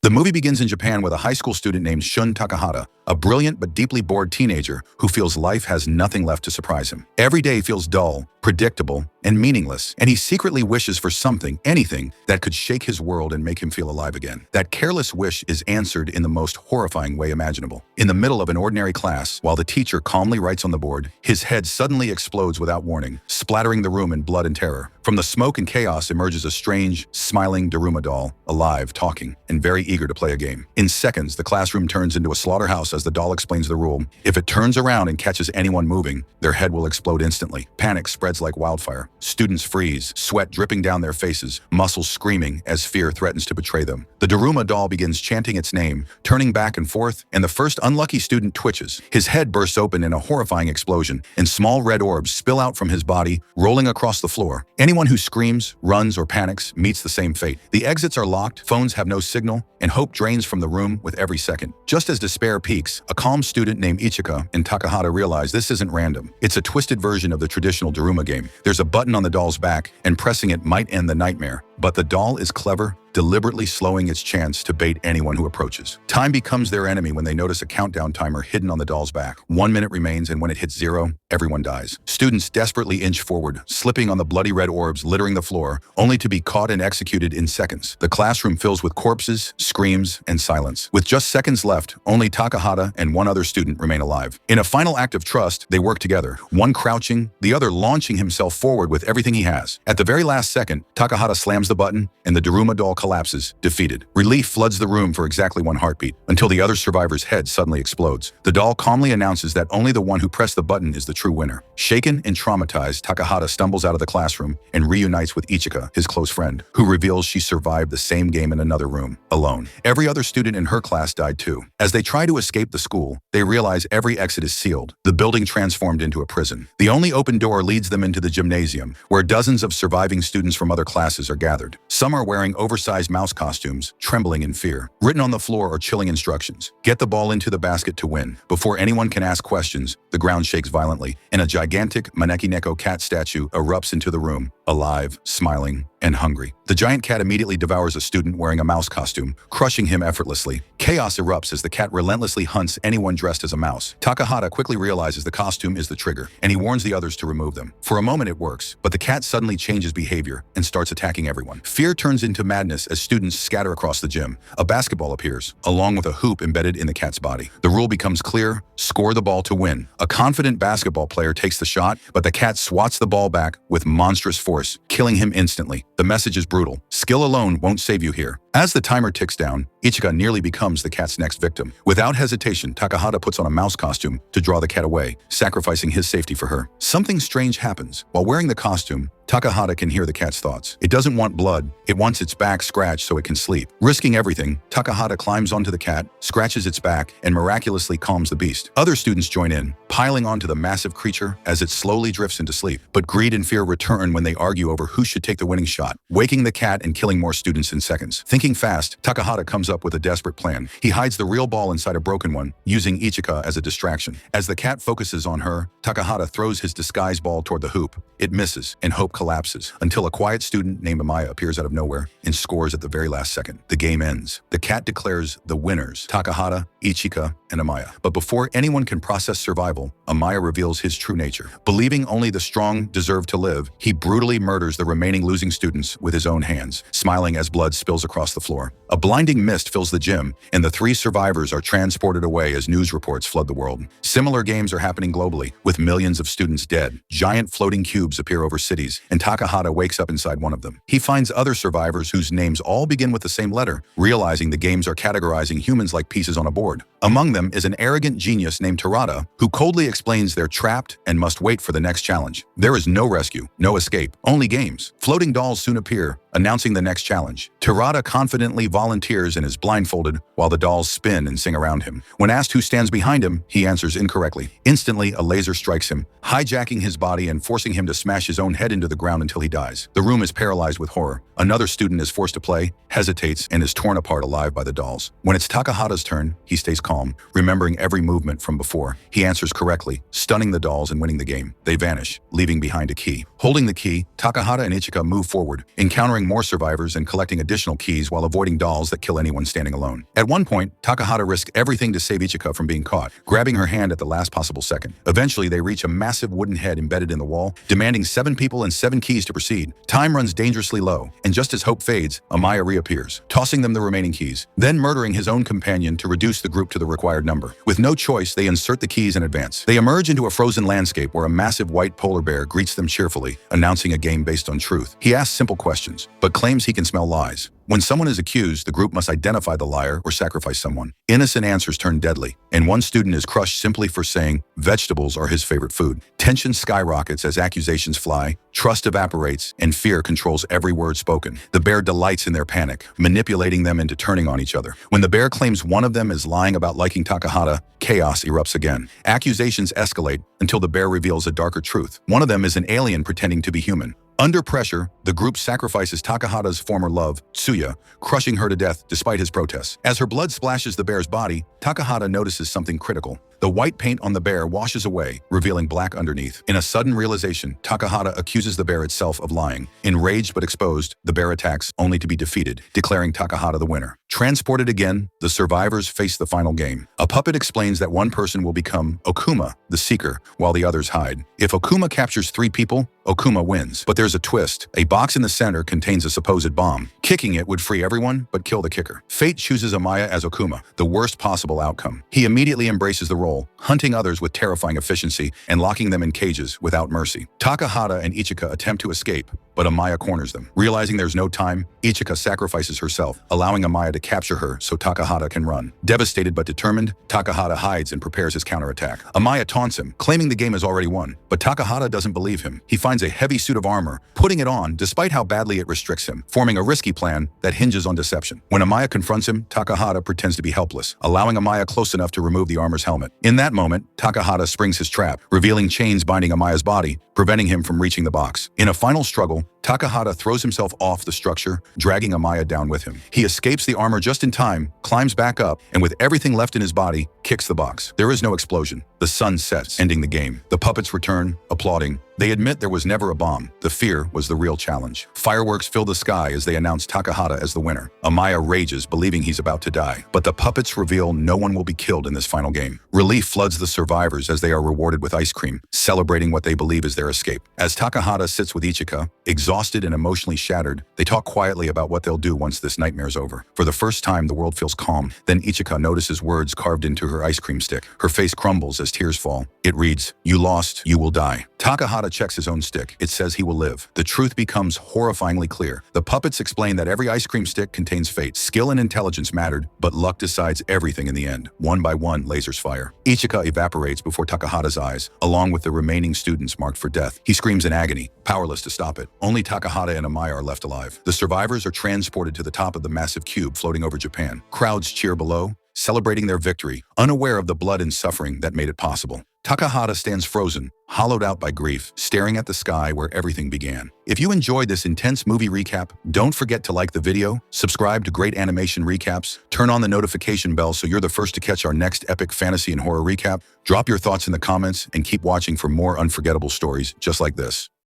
The movie begins in Japan with a high school student named Shun Takahata, a brilliant but deeply bored teenager who feels life has nothing left to surprise him. Every day feels dull, predictable, and meaningless, and he secretly wishes for something, anything, that could shake his world and make him feel alive again. That careless wish is answered in the most horrifying way imaginable. In the middle of an ordinary class, while the teacher calmly writes on the board, his head suddenly explodes without warning, splattering the room in blood and terror. From the smoke and chaos emerges a strange, smiling Daruma doll, alive, talking, and very eager to play a game. In seconds, the classroom turns into a slaughterhouse as the doll explains the rule. If it turns around and catches anyone moving, their head will explode instantly. Panic spreads like wildfire. Students freeze, sweat dripping down their faces, muscles screaming as fear threatens to betray them. The Daruma doll begins chanting its name, turning back and forth, and the first unlucky student twitches. His head bursts open in a horrifying explosion, and small red orbs spill out from his body, rolling across the floor. Anyone who screams, runs, or panics meets the same fate. The exits are locked, phones have no signal, and hope drains from the room with every second. Just as despair peaks, a calm student named Ichika and Takahata realize this isn't random. It's a twisted version of the traditional Daruma game. There's a button on the doll's back, and pressing it might end the nightmare. But the doll is clever, deliberately slowing its chance to bait anyone who approaches. Time becomes their enemy when they notice a countdown timer hidden on the doll's back. 1 minute remains, and when it hits 0, everyone dies. Students desperately inch forward, slipping on the bloody red orbs littering the floor, only to be caught and executed in seconds. The classroom fills with corpses, screams, and silence. With just seconds left, only Takahata and one other student remain alive. In a final act of trust, they work together, one crouching, the other launching himself forward with everything he has. At the very last second, Takahata slams the button, and the Daruma doll collapses, defeated. Relief floods the room for exactly 1 heartbeat, until the other survivor's head suddenly explodes. The doll calmly announces that only the one who pressed the button is the true winner. Shaken and traumatized, Takahata stumbles out of the classroom and reunites with Ichika, his close friend, who reveals she survived the same game in another room, alone. Every other student in her class died too. As they try to escape the school, they realize every exit is sealed, the building transformed into a prison. The only open door leads them into the gymnasium, where dozens of surviving students from other classes are gathered. Some are wearing oversized mouse costumes, trembling in fear. Written on the floor are chilling instructions. Get the ball into the basket to win. Before anyone can ask questions, the ground shakes violently, and a gigantic Maneki Neko cat statue erupts into the room, alive, smiling, and hungry. The giant cat immediately devours a student wearing a mouse costume, crushing him effortlessly. Chaos erupts as the cat relentlessly hunts anyone dressed as a mouse. Takahata quickly realizes the costume is the trigger, and he warns the others to remove them. For a moment it works, but the cat suddenly changes behavior and starts attacking everyone. Fear turns into madness as students scatter across the gym. A basketball appears, along with a hoop embedded in the cat's body. The rule becomes clear: score the ball to win. A confident basketball player takes the shot, but the cat swats the ball back with monstrous force, killing him instantly. The message is brutal: skill alone won't save you here. As the timer ticks down, Ichika nearly becomes the cat's next victim. Without hesitation, Takahata puts on a mouse costume to draw the cat away, sacrificing his safety for her. Something strange happens. While wearing the costume, Takahata can hear the cat's thoughts. It doesn't want blood, it wants its back scratched so it can sleep. Risking everything, Takahata climbs onto the cat, scratches its back, and miraculously calms the beast. Other students join in, piling onto the massive creature as it slowly drifts into sleep. But greed and fear return when they argue over who should take the winning shot, waking the cat and killing more students in seconds. Thinking fast, Takahata comes up with a desperate plan. He hides the real ball inside a broken one, using Ichika as a distraction. As the cat focuses on her, Takahata throws his disguise ball toward the hoop. It misses, and hope collapses, until a quiet student named Miike appears out of nowhere and scores at the very last second. The game ends. The cat declares the winners: Takahata, Ichika, and Miike. But before anyone can process survival, Miike reveals his true nature. Believing only the strong deserve to live, he brutally murders the remaining losing students with his own hands, smiling as blood spills across the floor. A blinding mist fills the gym, and the 3 survivors are transported away as news reports flood the world. Similar games are happening globally, with millions of students dead. Giant floating cubes appear over cities, and Takahata wakes up inside one of them. He finds other survivors whose names all begin with the same letter, realizing the games are categorizing humans like pieces on a board. Among them is an arrogant genius named Terada, who coldly explains they're trapped and must wait for the next challenge. There is no rescue, no escape, only games. Floating dolls soon appear, announcing the next challenge. Terada confidently volunteers and is blindfolded while the dolls spin and sing around him. When asked who stands behind him, he answers incorrectly. Instantly, a laser strikes him, hijacking his body and forcing him to smash his own head into the ground until he dies. The room is paralyzed with horror. Another student is forced to play, hesitates, and is torn apart alive by the dolls. When it's Takahata's turn, he stays calm, remembering every movement from before. He answers correctly, stunning the dolls and winning the game. They vanish, leaving behind a key. Holding the key, Takahata and Ichika move forward, encountering destroying more survivors and collecting additional keys while avoiding dolls that kill anyone standing alone. At one point, Takahata risked everything to save Ichika from being caught, grabbing her hand at the last possible second. Eventually, they reach a massive wooden head embedded in the wall, demanding 7 people and 7 keys to proceed. Time runs dangerously low, and just as hope fades, Amaya reappears, tossing them the remaining keys, then murdering his own companion to reduce the group to the required number. With no choice, they insert the keys and advance. They emerge into a frozen landscape where a massive white polar bear greets them cheerfully, announcing a game based on truth. He asks simple questions, but claims he can smell lies. When someone is accused, the group must identify the liar or sacrifice someone. Innocent answers turn deadly, and one student is crushed simply for saying vegetables are his favorite food. Tension skyrockets as accusations fly, trust evaporates, and fear controls every word spoken. The bear delights in their panic, manipulating them into turning on each other. When the bear claims one of them is lying about liking Takahata, chaos erupts again. Accusations escalate until the bear reveals a darker truth. One of them is an alien pretending to be human. Under pressure, the group sacrifices Takahata's former love, Tsuya, crushing her to death despite his protests. As her blood splashes the bear's body, Takahata notices something critical. The white paint on the bear washes away, revealing black underneath. In a sudden realization, Takahata accuses the bear itself of lying. Enraged but exposed, the bear attacks, only to be defeated, declaring Takahata the winner. Transported again, the survivors face the final game. A puppet explains that one person will become Okuma, the Seeker, while the others hide. If Okuma captures 3 people, Okuma wins. But there's a twist. A box in the center contains a supposed bomb. Kicking it would free everyone, but kill the kicker. Fate chooses Amaya as Okuma, the worst possible outcome. He immediately embraces the role, hunting others with terrifying efficiency and locking them in cages without mercy. Takahata and Ichika attempt to escape, but Amaya corners them. Realizing there's no time, Ichika sacrifices herself, allowing Amaya to capture her so Takahata can run. Devastated but determined, Takahata hides and prepares his counterattack. Amaya taunts him, claiming the game is already won, but Takahata doesn't believe him. He finds a heavy suit of armor, putting it on despite how badly it restricts him, forming a risky plan that hinges on deception. When Amaya confronts him, Takahata pretends to be helpless, allowing Amaya close enough to remove the armor's helmet. In that moment, Takahata springs his trap, revealing chains binding Amaya's body, preventing him from reaching the box. In a final struggle, Takahata throws himself off the structure, dragging Amaya down with him. He escapes the armor just in time, climbs back up, and with everything left in his body, kicks the box. There is no explosion. The sun sets, ending the game. The puppets return, applauding. They admit there was never a bomb. The fear was the real challenge. Fireworks fill the sky as they announce Takahata as the winner. Amaya rages, believing he's about to die. But the puppets reveal no one will be killed in this final game. Relief floods the survivors as they are rewarded with ice cream, celebrating what they believe is their escape. As Takahata sits with Ichika, exhausted and emotionally shattered, they talk quietly about what they'll do once this nightmare's over. For the first time, the world feels calm. Then Ichika notices words carved into her ice cream stick. Her face crumbles as tears fall. It reads, "You lost, you will die." Takahata checks his own stick. It says he will live. The truth becomes horrifyingly clear. The puppets explain that every ice cream stick contains fate. Skill and intelligence mattered, but luck decides everything in the end. One by one, lasers fire. Ichika evaporates before Takahata's eyes, along with the remaining students marked for death. He screams in agony, powerless to stop it. Only Takahata and Amaya are left alive. The survivors are transported to the top of the massive cube floating over Japan. Crowds cheer below, celebrating their victory, unaware of the blood and suffering that made it possible. Takahata stands frozen, hollowed out by grief, staring at the sky where everything began. If you enjoyed this intense movie recap, don't forget to like the video, subscribe to Great Animation Recaps, turn on the notification bell so you're the first to catch our next epic fantasy and horror recap, drop your thoughts in the comments, and keep watching for more unforgettable stories just like this.